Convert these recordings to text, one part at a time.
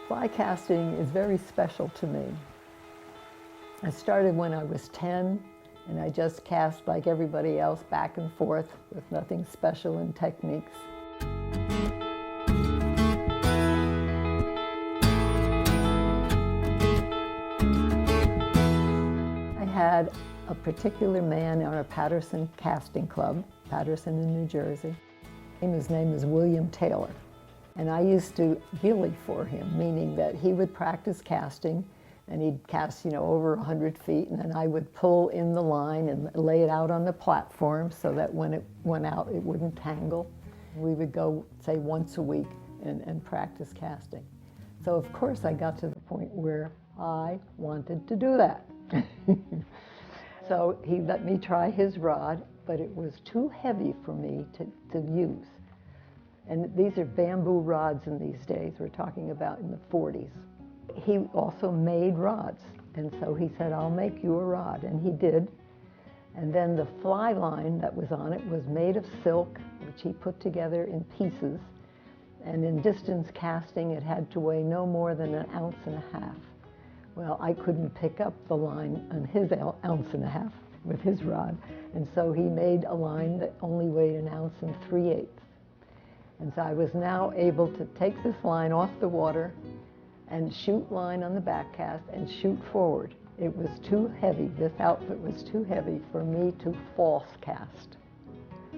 Fly casting is very special to me. I started when I was 10, and I just cast like everybody else, back and forth, with nothing special in techniques. I had a particular man on a Patterson casting club, Patterson in New Jersey. His name is William Taylor. And I used to gilly for him, meaning that he would practice casting, and he'd cast, over 100 feet, and then I would pull in the line and lay it out on the platform so that when it went out, it wouldn't tangle. We would go, say, once a week and practice casting. So, of course, I got to the point where I wanted to do that. So he let me try his rod, but it was too heavy for me to use. And these are bamboo rods in these days. We're talking about in the 40s. He also made rods. And so he said, I'll make you a rod. And he did. And then the fly line that was on it was made of silk, which he put together in pieces. And in distance casting, it had to weigh no more than 1.5 ounces. Well, I couldn't pick up the line on his 1.5 ounces with his rod. And so he made a line that only weighed 1 3/8 ounces. And so I was now able to take this line off the water and shoot line on the back cast and shoot forward. It was too heavy. This outfit was too heavy for me to false cast.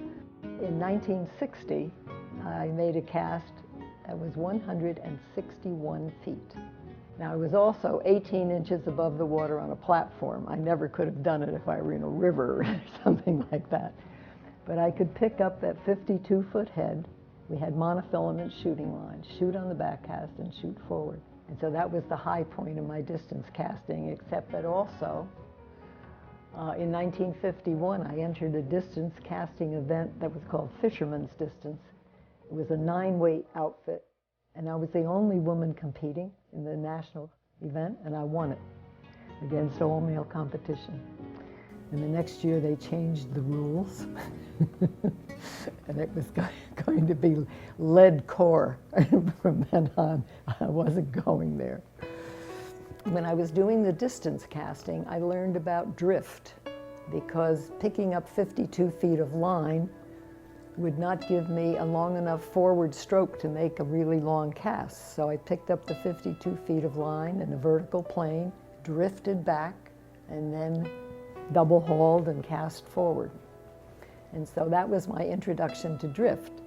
In 1960, I made a cast that was 161 feet. Now, I was also 18 inches above the water on a platform. I never could have done it if I were in a river or something like that. But I could pick up that 52-foot head. We had monofilament shooting lines, shoot on the back cast and shoot forward. And so that was the high point of my distance casting, except that also in 1951, I entered a distance casting event that was called Fisherman's Distance. It was a 9-weight outfit, and I was the only woman competing in the national event, and I won it against all-male competition. And the next year they changed the rules, and it was going to be lead core from then on. I wasn't going there. When I was doing the distance casting, I learned about drift, because picking up 52 feet of line would not give me a long enough forward stroke to make a really long cast. So I picked up the 52 feet of line in a vertical plane, drifted back, and then double hauled and cast forward. And so that was my introduction to drift.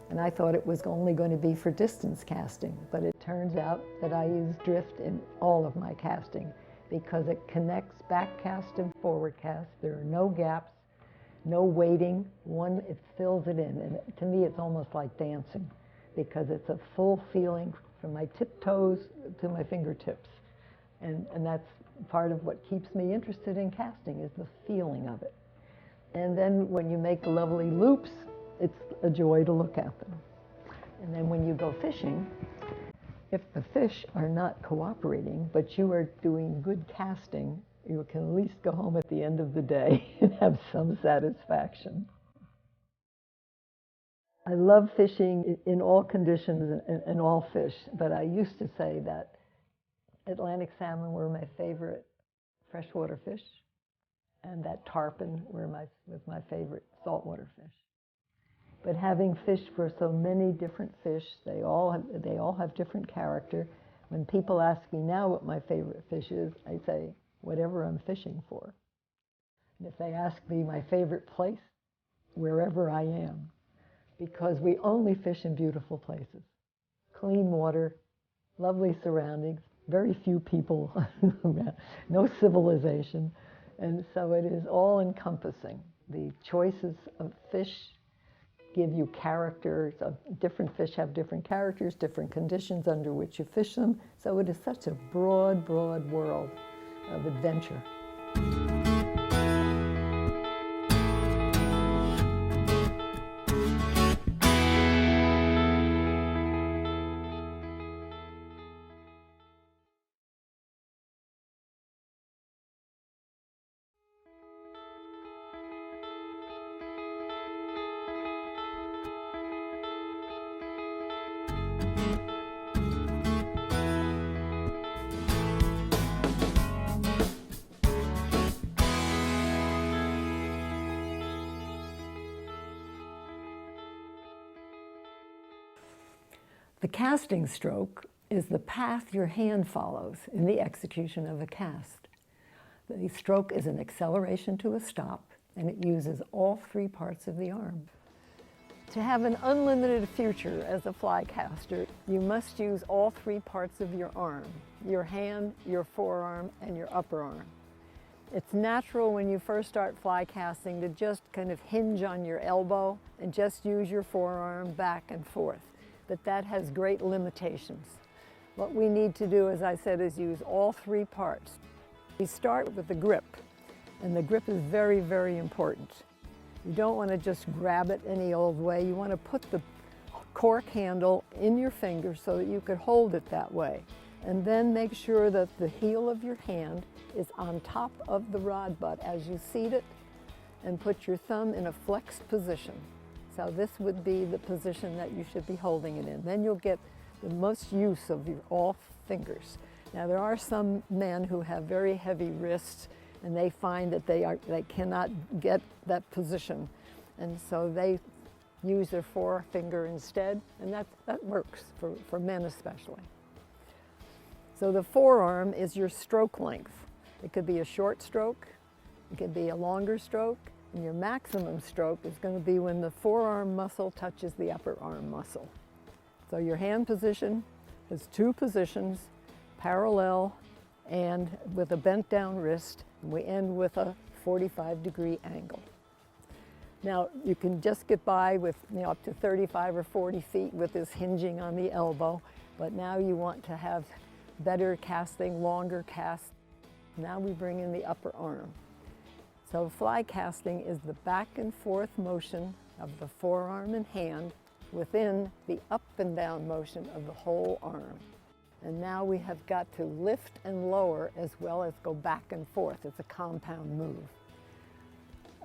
And I thought it was only going to be for distance casting, but it turns out that I use drift in all of my casting because it connects back cast and forward cast. There are no gaps, no waiting. It fills it in. And to me, it's almost like dancing because it's a full feeling from my tiptoes to my fingertips. And that's part of what keeps me interested in casting, is the feeling of it. And then when you make the lovely loops, it's a joy to look at them. And then when you go fishing, if the fish are not cooperating, but you are doing good casting, you can at least go home at the end of the day and have some satisfaction. I love fishing in all conditions and all fish, but I used to say that Atlantic salmon were my favorite freshwater fish, and that tarpon was my favorite saltwater fish. But having fished for so many different fish, they all have different character. When people ask me now what my favorite fish is, I say, whatever I'm fishing for. And if they ask me my favorite place, wherever I am, because we only fish in beautiful places. Clean water, lovely surroundings, very few people, no civilization. And so it is all encompassing. The choices of fish give you characters. Different fish have different characters, different conditions under which you fish them. So it is such a broad, broad world of adventure. The casting stroke is the path your hand follows in the execution of a cast. The stroke is an acceleration to a stop, and it uses all three parts of the arm. To have an unlimited future as a fly caster, you must use all three parts of your arm, your hand, your forearm, and your upper arm. It's natural when you first start fly casting to just kind of hinge on your elbow and just use your forearm back and forth, but that has great limitations. What we need to do, as I said, is use all three parts. We start with the grip, and the grip is very, very important. You don't want to just grab it any old way. You want to put the cork handle in your finger so that you could hold it that way. And then make sure that the heel of your hand is on top of the rod butt as you seat it, and put your thumb in a flexed position. So this would be the position that you should be holding it in. Then you'll get the most use of your all fingers. Now there are some men who have very heavy wrists, and they find that they cannot get that position, and so they use their forefinger instead, and that works for men especially. So the forearm is your stroke length. It could be a short stroke, it could be a longer stroke, and your maximum stroke is going to be when the forearm muscle touches the upper arm muscle. So your hand position is two positions, parallel and with a bent down wrist. We end with a 45-degree angle. Now you can just get by with up to 35 or 40 feet with this hinging on the elbow, but now you want to have better casting, longer cast. Now we bring in the upper arm. So fly casting is the back and forth motion of the forearm and hand within the up and down motion of the whole arm. And now we have got to lift and lower as well as go back and forth. It's a compound move.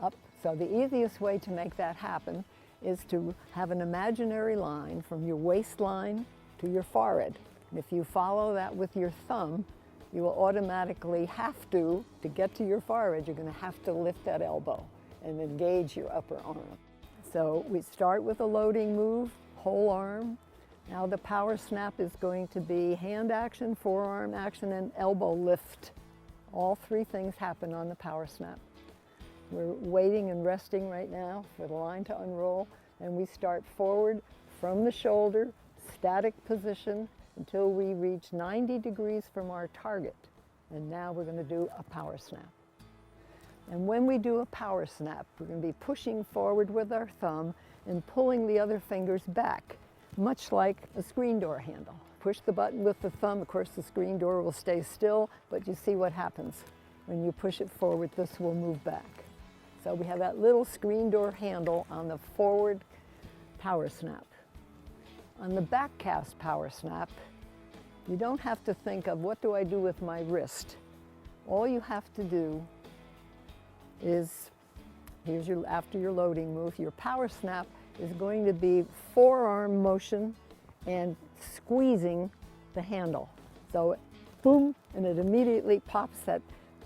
Up. So the easiest way to make that happen is to have an imaginary line from your waistline to your forehead. And if you follow that with your thumb, you will automatically have to get to your forehead, you're going to have to lift that elbow and engage your upper arm. So we start with a loading move, whole arm. Now the power snap is going to be hand action, forearm action, and elbow lift. All three things happen on the power snap. We're waiting and resting right now for the line to unroll, and we start forward from the shoulder, static position, until we reach 90 degrees from our target. And now we're going to do a power snap. And when we do a power snap, we're going to be pushing forward with our thumb and pulling the other fingers back, much like a screen door handle. Push the button with the thumb, of course the screen door will stay still, but you see what happens. When you push it forward, this will move back. So we have that little screen door handle on the forward power snap. On the back cast power snap, you don't have to think of what do I do with my wrist. All you have to do is, after your loading move, your power snap is going to be forearm motion and squeezing the handle. So boom, and it immediately pops that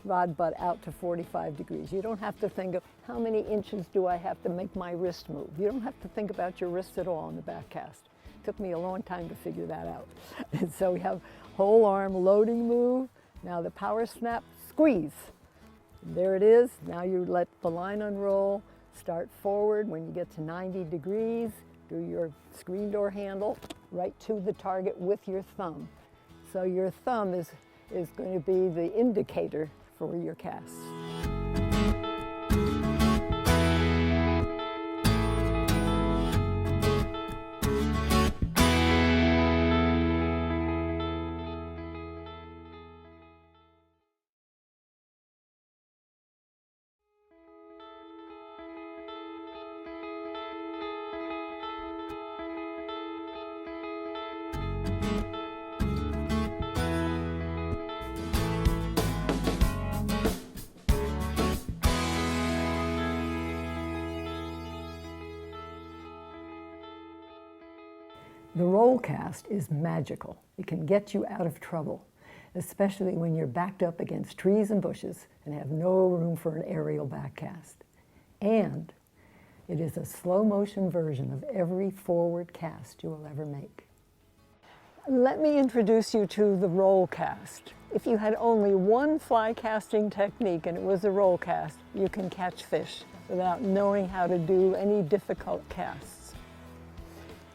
rod butt out to 45 degrees. You don't have to think of how many inches do I have to make my wrist move. You don't have to think about your wrist at all on the back cast. It took me a long time to figure that out. And so we have whole arm loading move. Now the power snap, squeeze. There it is. Now you let the line unroll. Start forward. When you get to 90 degrees, do your screen door handle right to the target with your thumb. So your thumb is going to be the indicator for your cast. The roll cast is magical. It can get you out of trouble, especially when you're backed up against trees and bushes and have no room for an aerial back cast. And it is a slow motion version of every forward cast you will ever make. Let me introduce you to the roll cast. If you had only one fly casting technique and it was a roll cast, you can catch fish without knowing how to do any difficult casts.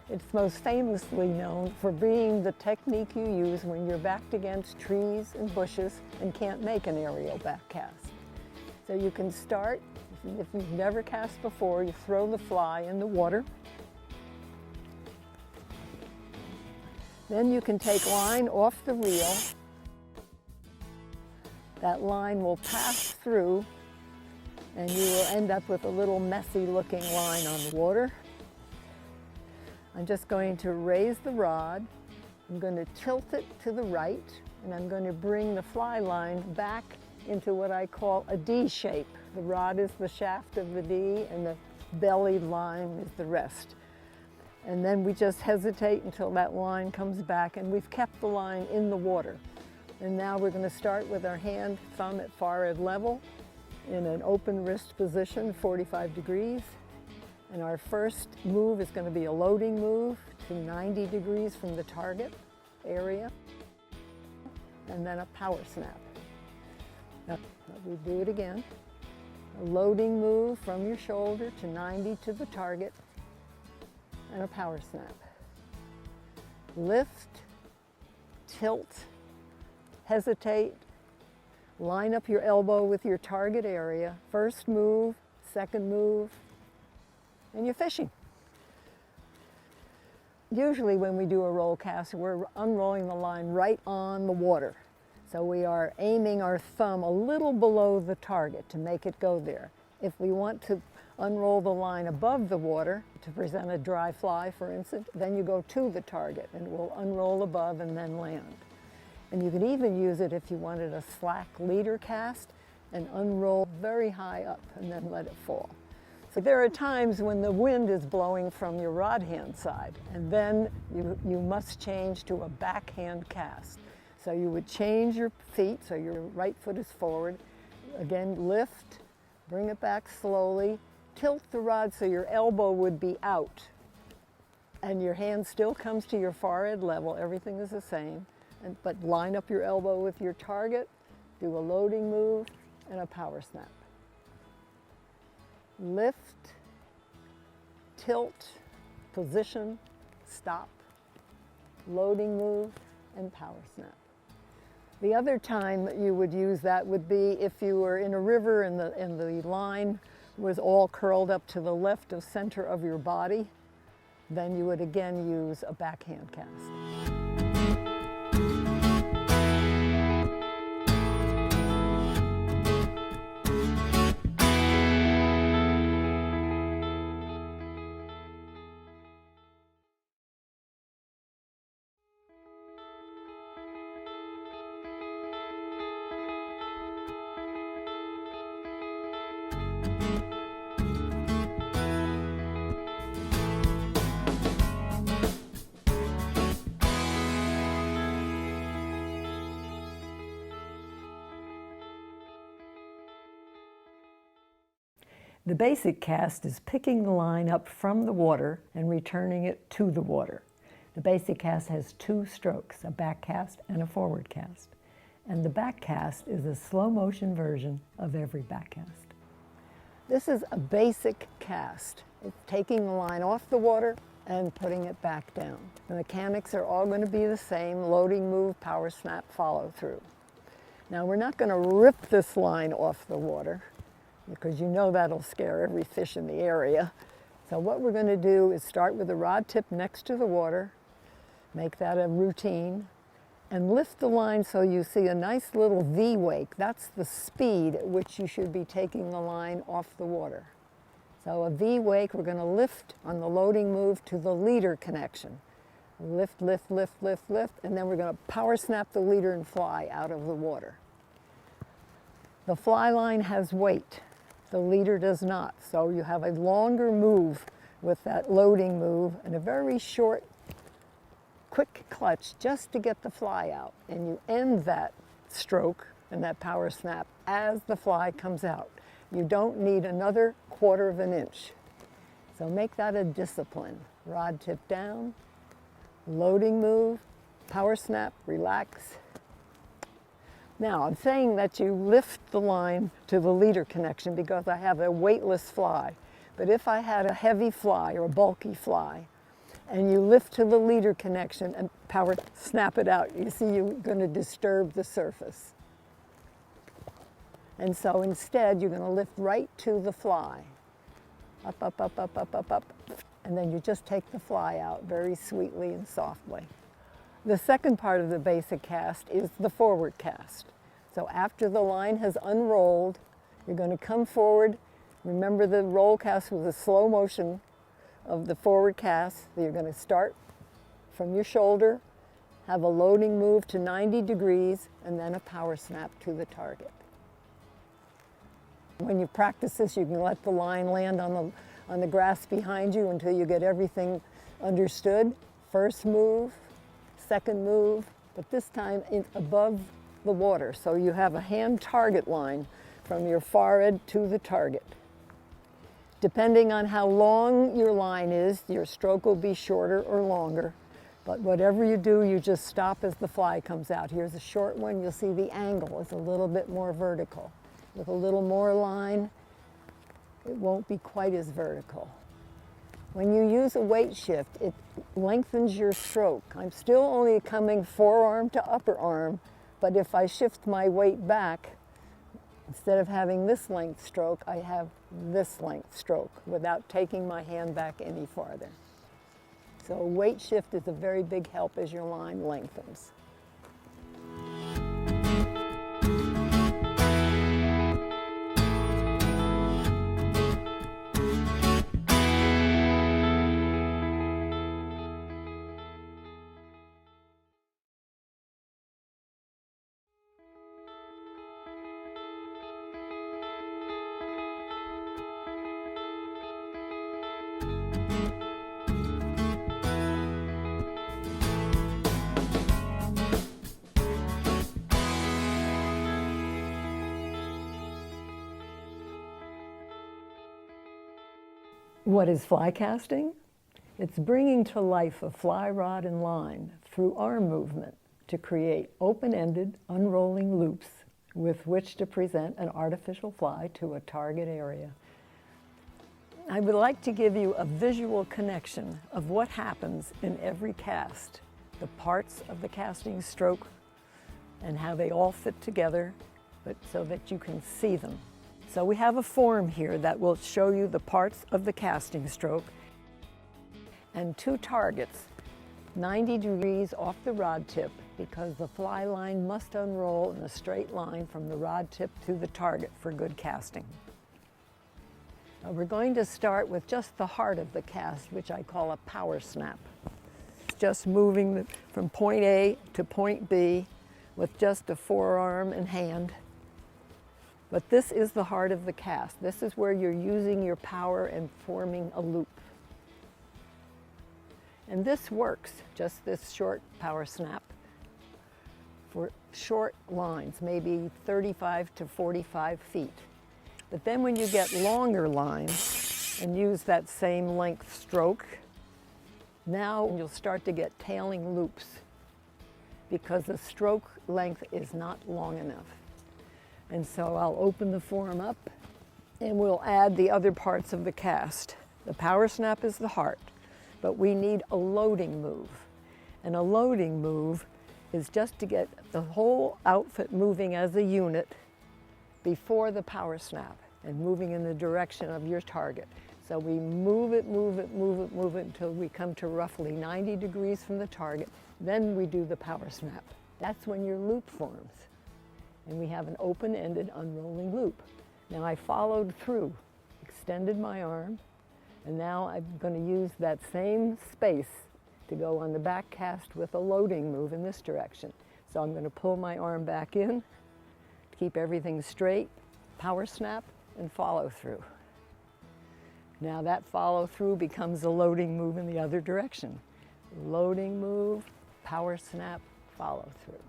It's most famously known for being the technique you use when you're backed against trees and bushes and can't make an aerial back cast. So you can start, if you've never cast before, you throw the fly in the water. Then you can take line off the reel. That line will pass through and you will end up with a little messy looking line on the water. I'm just going to raise the rod. I'm going to tilt it to the right and I'm going to bring the fly line back into what I call a D shape. The rod is the shaft of the D and the belly line is the rest. And then we just hesitate until that line comes back and we've kept the line in the water. And now we're going to start with our hand, thumb at forehead level in an open wrist position, 45 degrees. And our first move is going to be a loading move to 90 degrees from the target area. And then a power snap. Now, we do it again. A loading move from your shoulder to 90 to the target. And a power snap. Lift, tilt, hesitate, line up your elbow with your target area. First move, second move, and you're fishing. Usually when we do a roll cast, we're unrolling the line right on the water. So we are aiming our thumb a little below the target to make it go there. If we want to unroll the line above the water to present a dry fly, for instance, then you go to the target and it will unroll above and then land. And you can even use it if you wanted a slack leader cast and unroll very high up and then let it fall. So there are times when the wind is blowing from your rod hand side and then you must change to a backhand cast. So you would change your feet so your right foot is forward. Again, lift, bring it back slowly, tilt the rod so your elbow would be out and your hand still comes to your forehead level, everything is the same, but line up your elbow with your target, do a loading move and a power snap. Lift, tilt, position, stop, loading move and power snap. The other time you would use that would be if you were in a river and the line was all curled up to the left of center of your body, then you would again use a backhand cast. The basic cast is picking the line up from the water and returning it to the water. The basic cast has two strokes, a back cast and a forward cast. And the back cast is a slow motion version of every back cast. This is a basic cast. It's taking the line off the water and putting it back down. The mechanics are all going to be the same: loading move, power snap, follow through. Now we're not going to rip this line off the water, because you know that'll scare every fish in the area. So what we're going to do is start with the rod tip next to the water, make that a routine, and lift the line so you see a nice little V wake. That's the speed at which you should be taking the line off the water. So a V wake, we're going to lift on the loading move to the leader connection. Lift, lift, lift, lift, lift, and then we're going to power snap the leader and fly out of the water. The fly line has weight. The leader does not, so you have a longer move with that loading move and a very short, quick clutch just to get the fly out. And you end that stroke and that power snap as the fly comes out. You don't need another 1/4 of an inch. So make that a discipline. Rod tip down, loading move, Power snap, relax. Now, I'm saying that you lift the line to the leader connection because I have a weightless fly. But if I had a heavy fly or a bulky fly, and you lift to the leader connection and power snap it out, you see you're going to disturb the surface. And so instead, you're going to lift right to the fly. Up, up, up, up, up, up, up. And then you just take the fly out very sweetly and softly. The second part of the basic cast is the forward cast. So after the line has unrolled, you're going to come forward. Remember, the roll cast was a slow motion of the forward cast. So you're going to start from your shoulder, have a loading move to 90 degrees, and then a power snap to the target. When you practice this, you can let the line land on the grass behind you until you get everything understood. First move, second move, but this time above the water. So you have a hand target line from your forehead to the target. Depending on how long your line is, your stroke will be shorter or longer. But whatever you do, you just stop as the fly comes out. Here's a short one. You'll see the angle is a little bit more vertical. With a little more line, it won't be quite as vertical. When you use a weight shift, it lengthens your stroke. I'm still only coming forearm to upper arm, but if I shift my weight back, instead of having this length stroke, I have this length stroke without taking my hand back any farther. So a weight shift is a very big help as your line lengthens. What is fly casting? It's bringing to life a fly rod and line through arm movement to create open-ended, unrolling loops with which to present an artificial fly to a target area. I would like to give you a visual connection of what happens in every cast, the parts of the casting stroke and how they all fit together, but so that you can see them. So we have a form here that will show you the parts of the casting stroke and two targets, 90 degrees off the rod tip, because the fly line must unroll in a straight line from the rod tip to the target for good casting. Now we're going to start with just the heart of the cast, which I call a power snap. It's just moving from point A to point B with just a forearm and hand. But this is the heart of the cast. This is where you're using your power and forming a loop. And this works, just this short power snap, for short lines, maybe 35 to 45 feet. But then when you get longer lines and use that same length stroke, now you'll start to get tailing loops because the stroke length is not long enough. And so I'll open the form up and we'll add the other parts of the cast. The power snap is the heart, but we need a loading move. And a loading move is just to get the whole outfit moving as a unit before the power snap and moving in the direction of your target. So we move it, move it, move it, move it until we come to roughly 90 degrees from the target. Then we do the power snap. That's when your loop forms. And we have an open-ended, unrolling loop. Now I followed through, extended my arm, and now I'm going to use that same space to go on the back cast with a loading move in this direction. So I'm going to pull my arm back in to keep everything straight, power snap, and follow through. Now that follow through becomes a loading move in the other direction. Loading move, power snap, follow through.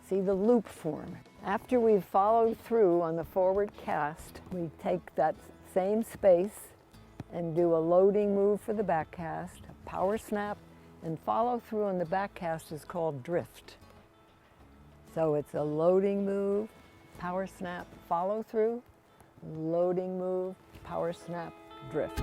See the loop form. After we've followed through on the forward cast, we take that same space and do a loading move for the back cast, a power snap, And follow through on the back cast is called drift. So it's a loading move, power snap, follow through, loading move, power snap, drift.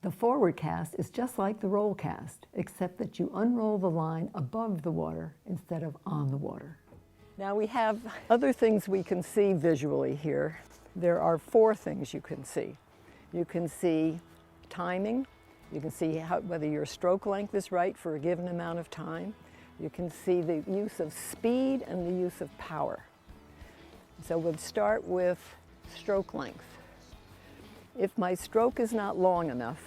The forward cast is just like the roll cast, except that you unroll the line above the water instead of on the water. Now we have other things we can see visually here. There are 4 things you can see. You can see timing. You can see whether your stroke length is right for a given amount of time. You can see the use of speed and the use of power. So we'll start with stroke length. If my stroke is not long enough,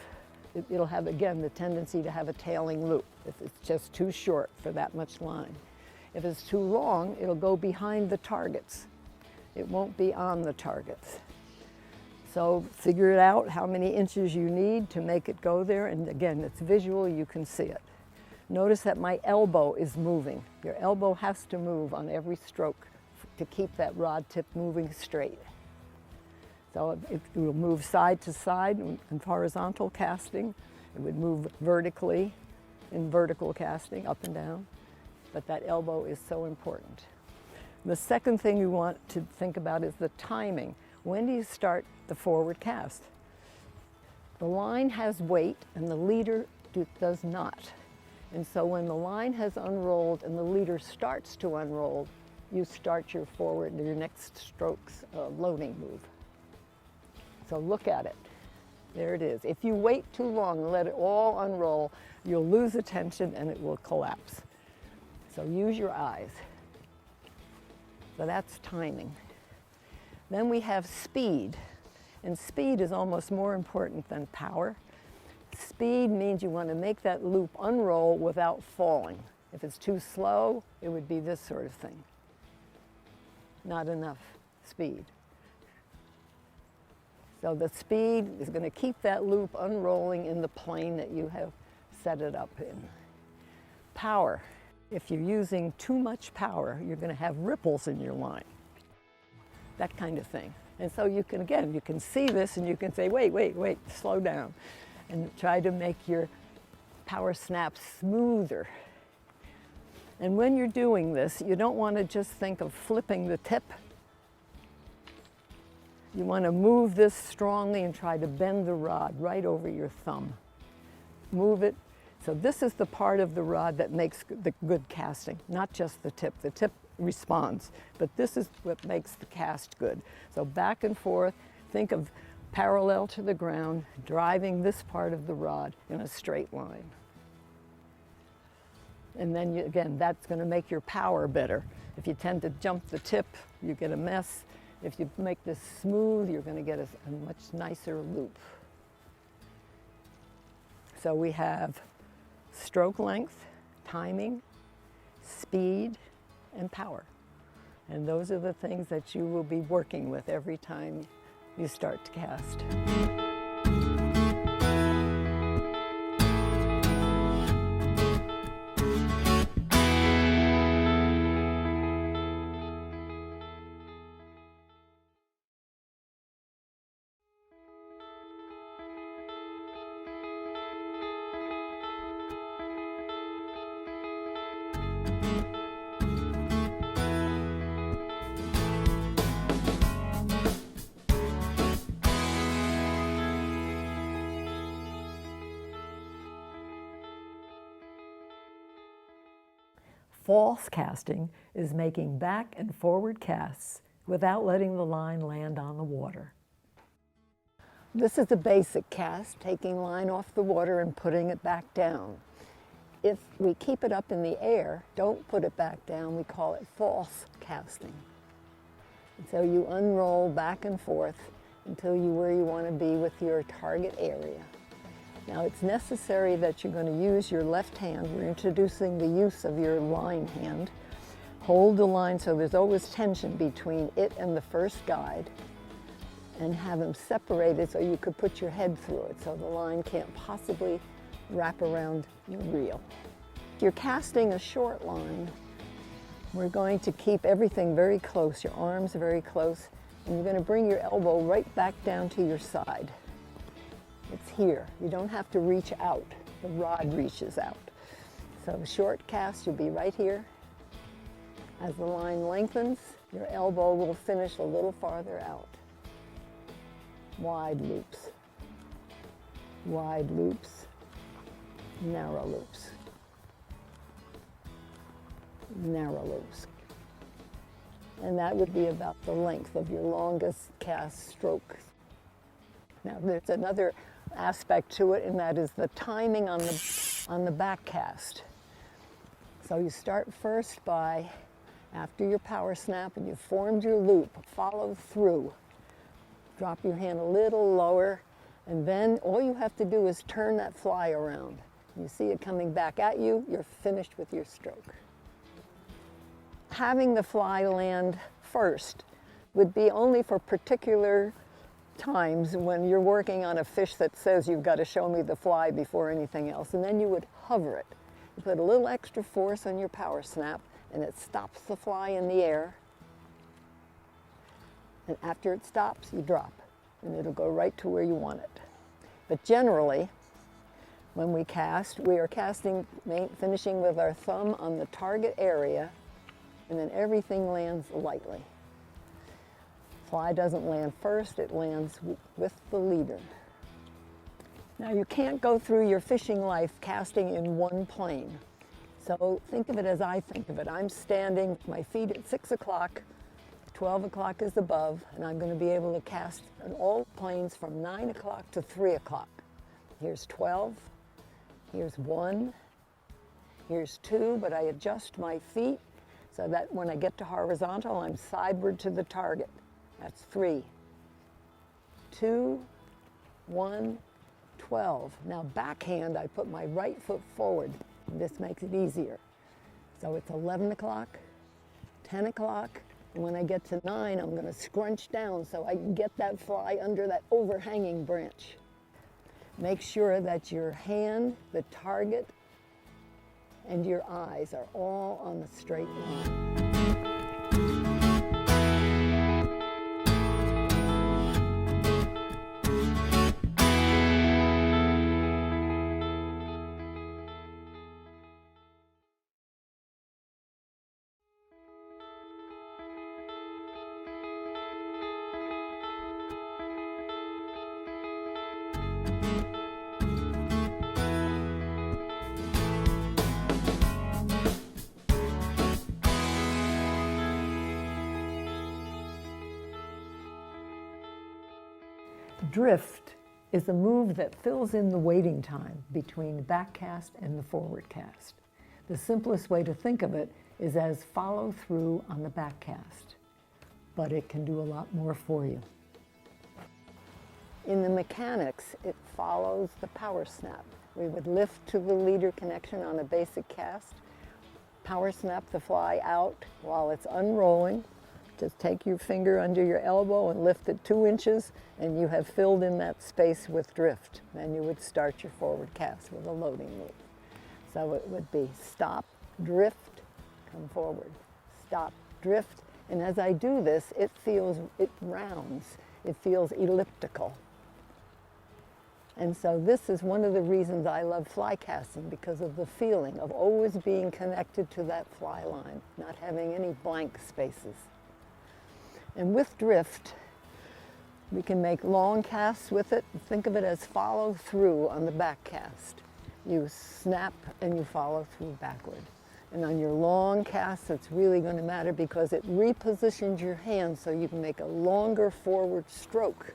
it'll have, again, the tendency to have a tailing loop if it's just too short for that much line. If it's too long, it'll go behind the targets. It won't be on the targets. So figure it out how many inches you need to make it go there, and again, it's visual, you can see it. Notice that my elbow is moving. Your elbow has to move on every stroke to keep that rod tip moving straight. So it will move side to side in horizontal casting. It would move vertically in vertical casting, up and down. But that elbow is so important. The second thing you want to think about is the timing. When do you start the forward cast? The line has weight and the leader does not. And so when the line has unrolled and the leader starts to unroll, you start your next stroke's loading move. So look at it. There it is. If you wait too long and let it all unroll, you'll lose attention and it will collapse. So use your eyes. So that's timing. Then we have speed. And speed is almost more important than power. Speed means you want to make that loop unroll without falling. If it's too slow, it would be this sort of thing. Not enough speed. So the speed is going to keep that loop unrolling in the plane that you have set it up in. Power. If you're using too much power, you're going to have ripples in your line. That kind of thing. And so you can, again, you can see this and you can say, wait, slow down. And try to make your power snap smoother. And when you're doing this, you don't want to just think of flipping the tip. You want to move this strongly and try to bend the rod right over your thumb. Move it. So this is the part of the rod that makes the good casting, not just the tip. The tip responds, but this is what makes the cast good. So back and forth, think of parallel to the ground, driving this part of the rod in a straight line. And then, again, that's going to make your power better. If you tend to jump the tip, you get a mess. If you make this smooth, you're going to get a much nicer loop. So we have stroke length, timing, speed, and power. And those are the things that you will be working with every time you start to cast. False casting is making back and forward casts without letting the line land on the water. This is a basic cast, taking line off the water and putting it back down. If we keep it up in the air, don't put it back down, we call it false casting. So you unroll back and forth until you where you want to be with your target area. Now it's necessary that you're going to use your left hand. We're introducing the use of your line hand. Hold the line so there's always tension between it and the first guide, and have them separated so you could put your head through it so the line can't possibly wrap around your reel. If you're casting a short line, we're going to keep everything very close, your arms very close, and you're going to bring your elbow right back down to your side. It's here. You don't have to reach out. The rod reaches out. So short cast, you'll be right here. As the line lengthens, your elbow will finish a little farther out. Wide loops, narrow loops, narrow loops. And that would be about the length of your longest cast stroke. Now there's another aspect to it, and that is the timing on the back cast. So you start first by, after your power snap and you've formed your loop, follow through. Drop your hand a little lower, and then all you have to do is turn that fly around. You see it coming back at you, you're finished with your stroke. Having the fly land first would be only for particular times when you're working on a fish that says you've got to show me the fly before anything else, and then you would hover it. You put a little extra force on your power snap, and it stops the fly in the air. And after it stops, you drop, and it'll go right to where you want it. But generally, when we cast, we are casting, finishing with our thumb on the target area, and then everything lands lightly. Fly doesn't land first, it lands with the leader. Now you can't go through your fishing life casting in one plane. So think of it as I think of it. I'm standing, my feet at 6 o'clock, 12 o'clock is above, and I'm going to be able to cast on all planes from 9 o'clock to 3 o'clock. Here's 12, here's 1, here's 2, but I adjust my feet so that when I get to horizontal, I'm sideward to the target. That's 3, 2, 1, 12. Now backhand, I put my right foot forward, and this makes it easier. So it's 11 o'clock, 10 o'clock, and when I get to 9, I'm going to scrunch down so I can get that fly under that overhanging branch. Make sure that your hand, the target, and your eyes are all on the straight line. Drift is a move that fills in the waiting time between the back cast and the forward cast. The simplest way to think of it is as follow through on the back cast, but it can do a lot more for you. In the mechanics, it follows the power snap. We would lift to the leader connection on a basic cast, power snap the fly out while it's unrolling. Just take your finger under your elbow and lift it 2 inches, and you have filled in that space with drift. Then you would start your forward cast with a loading loop. So it would be stop, drift, come forward, stop, drift. And as I do this, it rounds, it feels elliptical. And so this is one of the reasons I love fly casting, because of the feeling of always being connected to that fly line, not having any blank spaces. And with drift, we can make long casts with it. Think of it as follow through on the back cast. You snap and you follow through backward. And on your long casts, it's really going to matter because it repositions your hand so you can make a longer forward stroke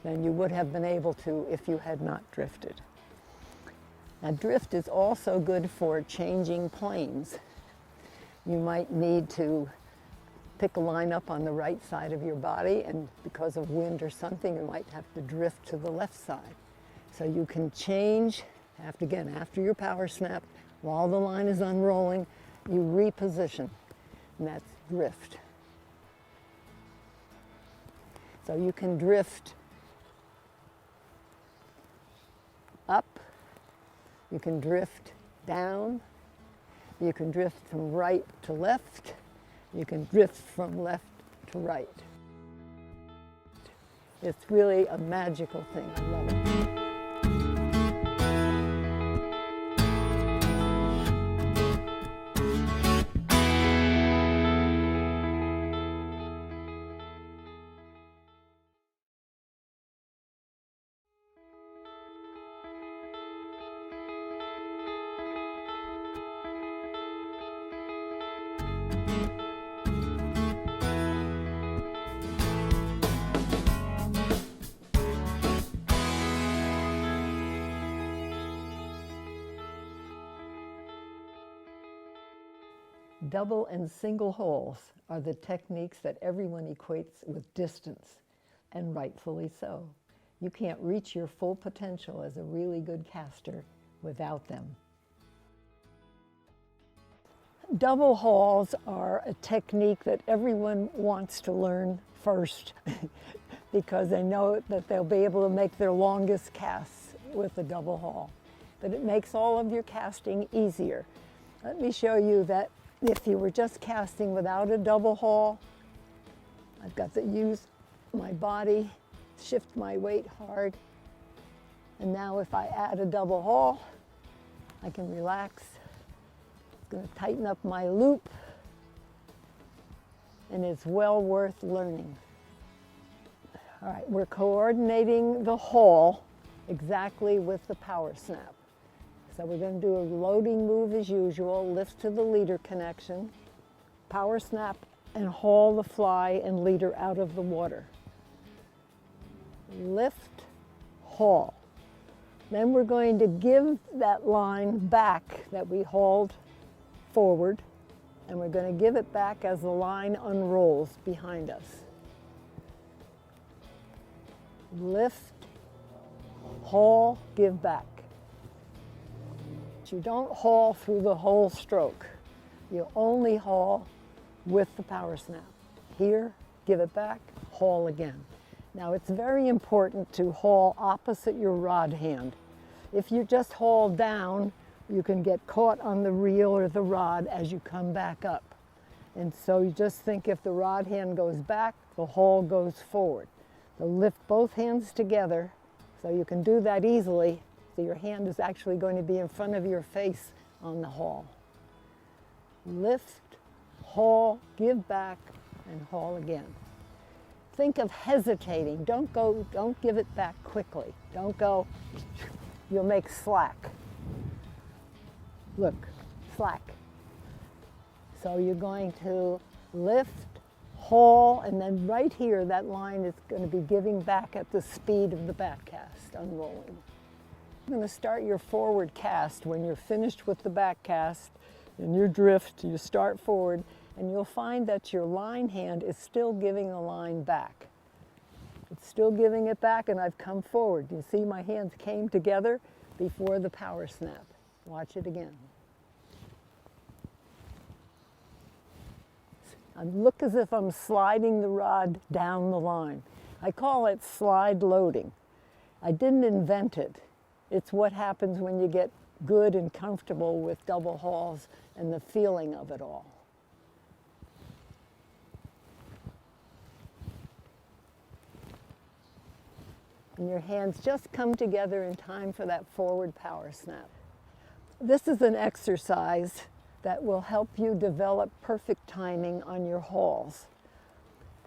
than you would have been able to if you had not drifted. Now, drift is also good for changing planes. You might need to pick a line up on the right side of your body, and because of wind or something, you might have to drift to the left side. So you can change, after your power snap, while the line is unrolling, you reposition, and that's drift. So you can drift up, you can drift down, you can drift from right to left, you can drift from left to right. It's really a magical thing. I love it. Double and single hauls are the techniques that everyone equates with distance, and rightfully so. You can't reach your full potential as a really good caster without them. Double hauls are a technique that everyone wants to learn first because they know that they'll be able to make their longest casts with a double haul. But it makes all of your casting easier. Let me show you that if you were just casting without a double haul, I've got to use my body, shift my weight hard, and now if I add a double haul, I can relax. It's going to tighten up my loop, and it's well worth learning. All right, we're coordinating the haul exactly with the power snap. So we're going to do a loading move as usual, lift to the leader connection, power snap, and haul the fly and leader out of the water. Lift, haul. Then we're going to give that line back that we hauled forward, and we're going to give it back as the line unrolls behind us. Lift, haul, give back. You don't haul through the whole stroke. You only haul with the power snap. Here, give it back, haul again. Now it's very important to haul opposite your rod hand. If you just haul down, you can get caught on the reel or the rod as you come back up. And so you just think if the rod hand goes back, the haul goes forward. So lift both hands together so you can do that easily. So your hand is actually going to be in front of your face on the haul. Lift, haul, give back, and haul again. Think of hesitating. Don't give it back quickly. Don't go, you'll make slack. Look, slack. So you're going to lift, haul, and then right here, that line is going to be giving back at the speed of the back cast, unrolling. You're going to start your forward cast when you're finished with the back cast and your drift, you start forward, and you'll find that your line hand is still giving the line back. It's still giving it back, and I've come forward. You see my hands came together before the power snap. Watch it again. I look as if I'm sliding the rod down the line. I call it slide loading. I didn't invent it. It's what happens when you get good and comfortable with double hauls and the feeling of it all. And your hands just come together in time for that forward power snap. This is an exercise that will help you develop perfect timing on your hauls.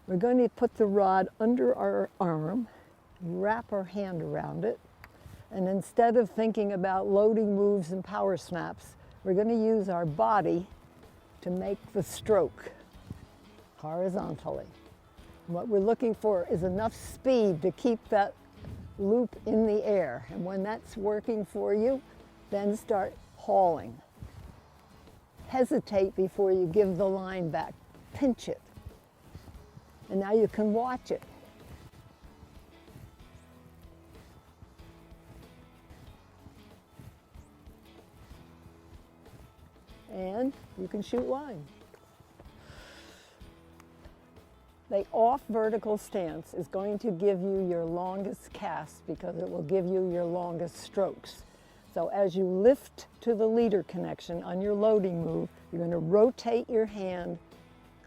We're going to put the rod under our arm, wrap our hand around it, and instead of thinking about loading moves and power snaps, we're going to use our body to make the stroke horizontally. And what we're looking for is enough speed to keep that loop in the air. And when that's working for you, then start hauling. Hesitate before you give the line back. Pinch it. And now you can watch it. And you can shoot line. The off vertical stance is going to give you your longest cast because it will give you your longest strokes. So as you lift to the leader connection on your loading move, you're going to rotate your hand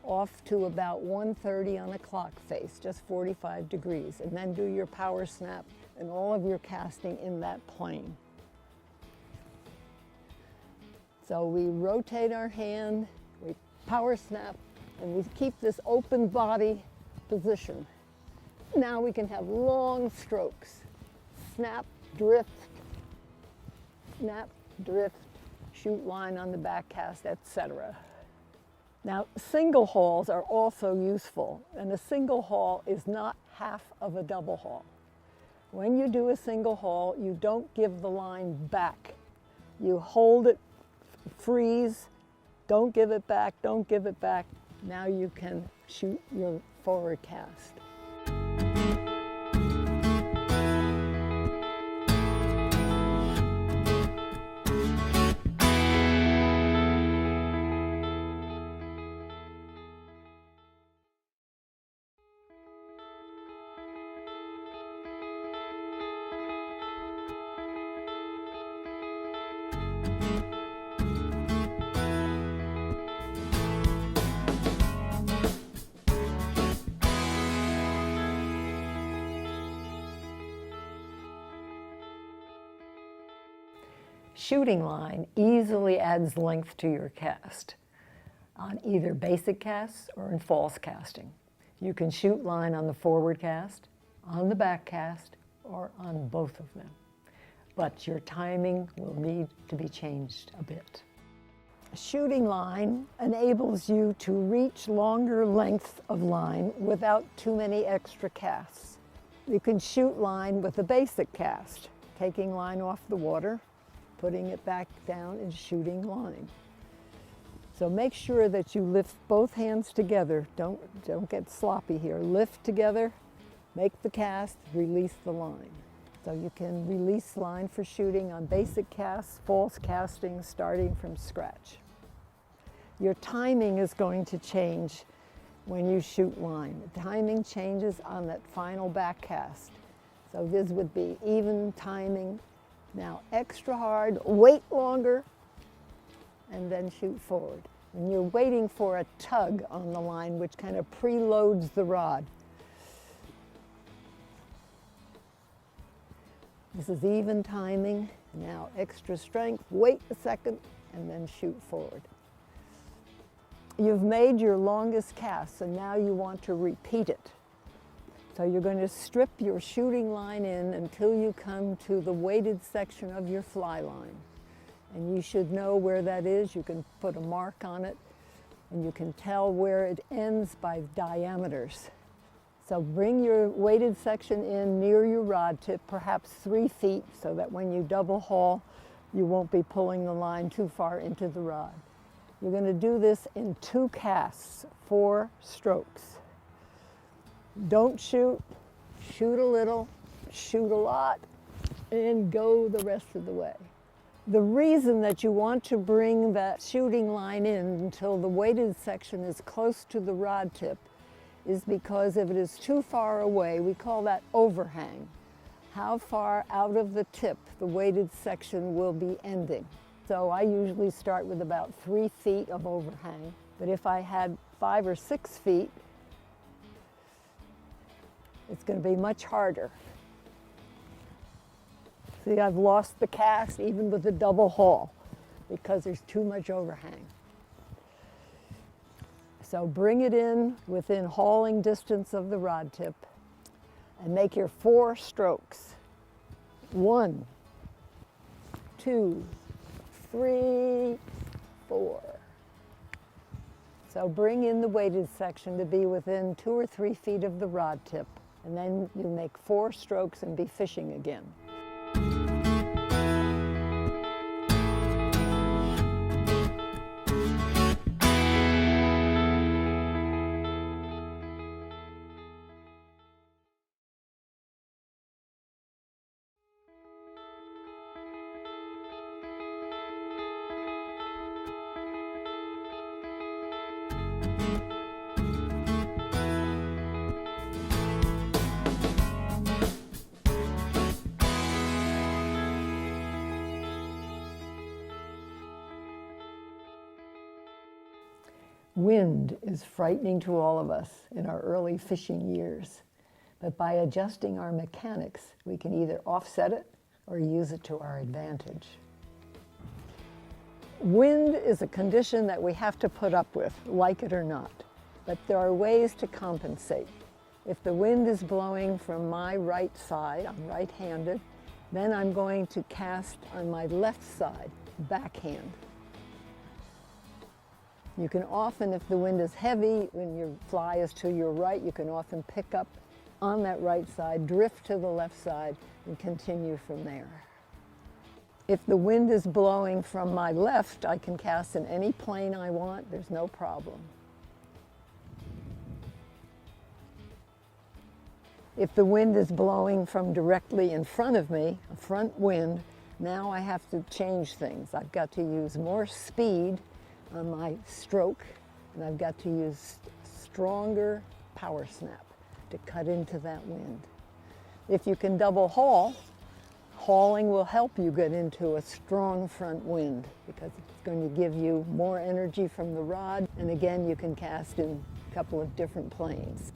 off to about 130 on a clock face, just 45 degrees, and then do your power snap and all of your casting in that plane. So we rotate our hand, we power snap, and we keep this open body position. Now we can have long strokes. Snap, drift, snap, drift, shoot line on the back cast, etc. Now, single hauls are also useful, and a single haul is not half of a double haul. When you do a single haul, you don't give the line back. You hold it, freeze, don't give it back, don't give it back. Now you can shoot your forward cast. Shooting line easily adds length to your cast on either basic casts or in false casting. You can shoot line on the forward cast, on the back cast, or on both of them. But your timing will need to be changed a bit. Shooting line enables you to reach longer lengths of line without too many extra casts. You can shoot line with a basic cast, taking line off the water, putting it back down and shooting line. So make sure that you lift both hands together. Don't get sloppy here. Lift together, make the cast, release the line. So you can release line for shooting on basic casts, false casting, starting from scratch. Your timing is going to change when you shoot line. The timing changes on that final back cast. So this would be even timing. Now extra hard, wait longer, and then shoot forward. And you're waiting for a tug on the line, which kind of preloads the rod. This is even timing. Now extra strength, wait a second, and then shoot forward. You've made your longest cast, and now you want to repeat it. So you're going to strip your shooting line in until you come to the weighted section of your fly line. And you should know where that is. You can put a mark on it, and you can tell where it ends by diameters. So bring your weighted section in near your rod tip, perhaps 3 feet, so that when you double haul, you won't be pulling the line too far into the rod. You're going to do this in 2 casts, 4 strokes. Don't shoot, shoot a little, shoot a lot, and go the rest of the way. The reason that you want to bring that shooting line in until the weighted section is close to the rod tip is because if it is too far away, we call that overhang. How far out of the tip the weighted section will be ending. So I usually start with about 3 feet of overhang, but if I had 5 or 6 feet, it's going to be much harder. See, I've lost the cast even with a double haul because there's too much overhang. So bring it in within hauling distance of the rod tip and make your 4 strokes. 1, 2, 3, 4. So bring in the weighted section to be within 2 or 3 feet of the rod tip, and then you make 4 strokes and be fishing again. Wind is frightening to all of us in our early fishing years, but by adjusting our mechanics, we can either offset it or use it to our advantage. Wind is a condition that we have to put up with, like it or not, but there are ways to compensate. If the wind is blowing from my right side, I'm right-handed, then I'm going to cast on my left side, backhand. You can often, if the wind is heavy, when your fly is to your right, you can often pick up on that right side, drift to the left side, and continue from there. If the wind is blowing from my left, I can cast in any plane I want, there's no problem. If the wind is blowing from directly in front of me, a front wind, now I have to change things. I've got to use more speed on my stroke, and I've got to use stronger power snap to cut into that wind. If you can double haul, hauling will help you get into a strong front wind because it's going to give you more energy from the rod, and again you can cast in a couple of different planes.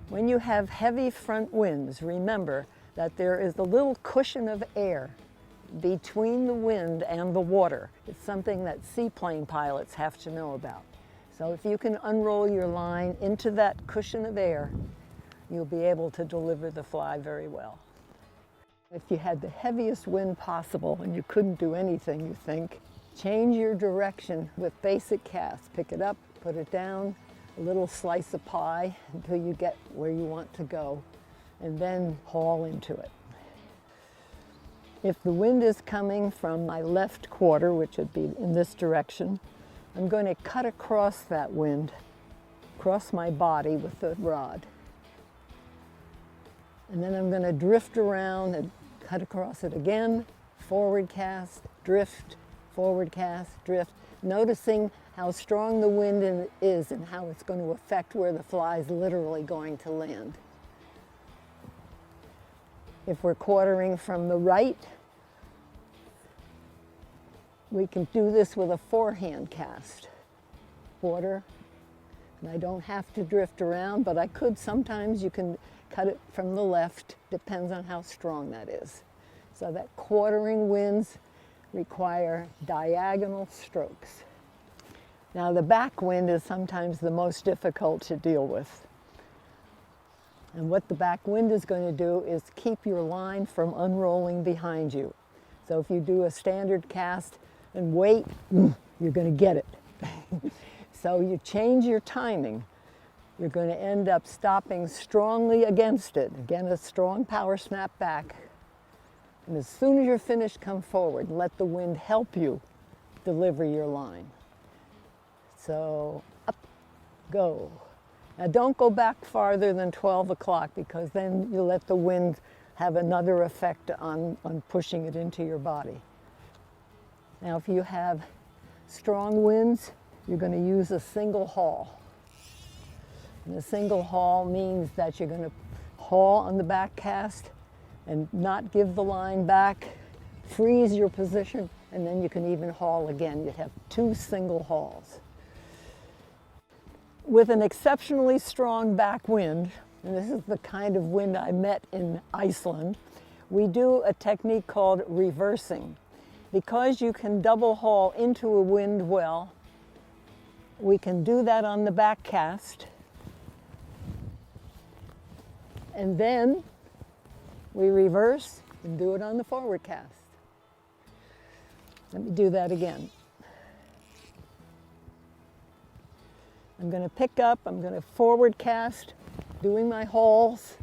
When you have heavy front winds, remember that there is a little cushion of air between the wind and the water. It's something that seaplane pilots have to know about. So if you can unroll your line into that cushion of air, you'll be able to deliver the fly very well. If you had the heaviest wind possible and you couldn't do anything, you think, change your direction with basic casts. Pick it up, put it down, a little slice of pie until you get where you want to go, and then haul into it. If the wind is coming from my left quarter, which would be in this direction, I'm going to cut across that wind, across my body with the rod. And then I'm going to drift around and cut across it again, forward cast, drift, forward cast, drift, noticing how strong the wind is and how it's going to affect where the fly is literally going to land. If we're quartering from the right, we can do this with a forehand cast. Quarter, and I don't have to drift around, but I could. Sometimes you can cut it from the left, depends on how strong that is. So that quartering winds require diagonal strokes. Now the back wind is sometimes the most difficult to deal with. And what the back wind is going to do is keep your line from unrolling behind you. So if you do a standard cast and wait, you're going to get it. So you change your timing. You're going to end up stopping strongly against it. Again, a strong power snap back. And as soon as you're finished, come forward and let the wind help you deliver your line. So up, go. Now don't go back farther than 12 o'clock because then you let the wind have another effect on pushing it into your body. Now if you have strong winds, you're going to use a single haul. And a single haul means that you're going to haul on the back cast and not give the line back, freeze your position, and then you can even haul again. You have 2 single hauls. With an exceptionally strong back wind, and this is the kind of wind I met in Iceland, we do a technique called reversing. Because you can double haul into a wind well, we can do that on the back cast, and then we reverse and do it on the forward cast. Let me do that again. I'm going to pick up, I'm going to forward cast, doing my hauls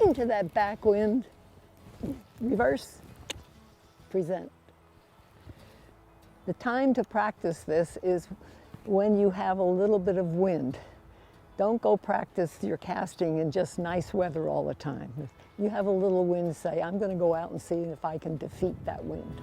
into that back wind, reverse, present. The time to practice this is when you have a little bit of wind. Don't go practice your casting in just nice weather all the time. If you have a little wind, say, I'm going to go out and see if I can defeat that wind.